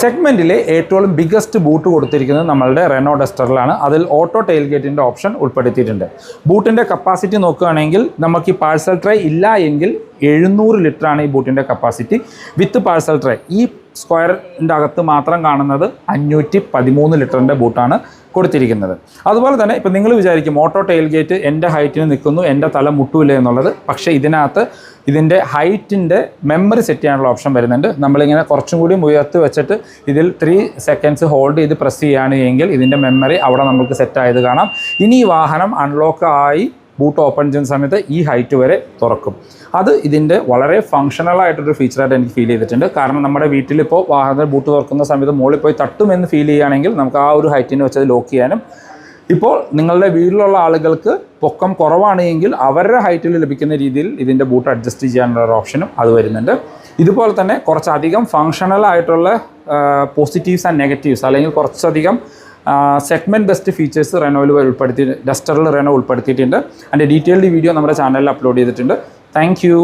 സെഗ്മെൻറ്റിലെ ഏറ്റവും biggest boot കൊടുത്തിരിക്കുന്നത് നമ്മളുടെ റെനോ ഡസ്റ്ററിലാണ്. അതിൽ ഓട്ടോ ടെയിൽ ഗേറ്റിൻ്റെ ഓപ്ഷൻ ഉൾപ്പെടുത്തിയിട്ടുണ്ട്. ബൂട്ടിൻ്റെ കപ്പാസിറ്റി നോക്കുകയാണെങ്കിൽ നമുക്ക് ഈ പാഴ്സൽ ട്രേ ഇല്ല എങ്കിൽ 700 ലിറ്ററാണ് ഈ ബൂട്ടിൻ്റെ കപ്പാസിറ്റി. വിത്ത് പാഴ്സൽ ട്രേ ഈ സ്ക്വയറിൻ്റെ അകത്ത് മാത്രം കാണുന്നത് 513 ലിറ്ററിൻ്റെ ബൂട്ടാണ് കൊടുത്തിരിക്കുന്നത്. അതുപോലെ തന്നെ ഇപ്പം നിങ്ങൾ വിചാരിക്കും ഓട്ടോ ടെയിൽ ഗേറ്റ് എൻ്റെ ഹൈറ്റിന് നിൽക്കുന്നു, എൻ്റെ തല മുട്ടൂല എന്നുള്ളത്. പക്ഷേ ഇതിനകത്ത് ഇതിൻ്റെ ഹൈറ്റിൻ്റെ മെമ്മറി സെറ്റ് ചെയ്യാനുള്ള ഓപ്ഷൻ വരുന്നുണ്ട്. നമ്മളിങ്ങനെ കുറച്ചും കൂടി ഉയർത്തി വെച്ചിട്ട് ഇതിൽ 3 സെക്കൻഡ്സ് ഹോൾഡ് ചെയ്ത് പ്രസ് ചെയ്യുകയാണ് എങ്കിൽ ഇതിൻ്റെ മെമ്മറി അവിടെ നമുക്ക് സെറ്റായത് കാണാം. ഇനി ഈ വാഹനം അൺലോക്ക് ആയി ബൂട്ട് ഓപ്പൺ ചെയ്യുന്ന സമയത്ത് ഈ ഹൈറ്റ് വരെ തുറക്കും. അത് ഇതിൻ്റെ വളരെ ഫങ്ഷണലായിട്ടൊരു ഫീച്ചറായിട്ട് എനിക്ക് ഫീൽ ചെയ്തിട്ടുണ്ട്. കാരണം നമ്മുടെ വീട്ടിലിപ്പോൾ വാഹനം ബൂട്ട് തുറക്കുന്ന സമയത്ത് മുകളിൽ പോയി തട്ടുമെന്ന് ഫീൽ ചെയ്യുകയാണെങ്കിൽ നമുക്ക് ആ ഒരു ഹൈറ്റിന് വെച്ചത് ലോക്ക് ചെയ്യാനും, ഇപ്പോൾ നിങ്ങളുടെ വീട്ടിലുള്ള ആളുകൾക്ക് പൊക്കം കുറവാണ് എങ്കിൽ അവരുടെ ഹൈറ്റിൽ ലഭിക്കുന്ന രീതിയിൽ ഇതിൻ്റെ ബൂട്ട് അഡ്ജസ്റ്റ് ചെയ്യാനുള്ള ഒരു ഓപ്ഷനും അത് വരുന്നുണ്ട്. ഇതുപോലെ തന്നെ കുറച്ചധികം ഫങ്ഷണലായിട്ടുള്ള പോസിറ്റീവ്സ് ആൻഡ് നെഗറ്റീവ്സ് അല്ലെങ്കിൽ കുറച്ചധികം സെഗ്മെൻറ്റ് ബെസ്റ്റ് ഫീച്ചേഴ്സ് ഡസ്റ്ററിൽ റെനോ ഉൾപ്പെടുത്തിയിട്ടുണ്ട്. അതിൻ്റെ ഡീറ്റെയിൽഡ് വീഡിയോ നമ്മുടെ ചാനലിൽ അപ്ലോഡ് ചെയ്തിട്ടുണ്ട്. Thank you.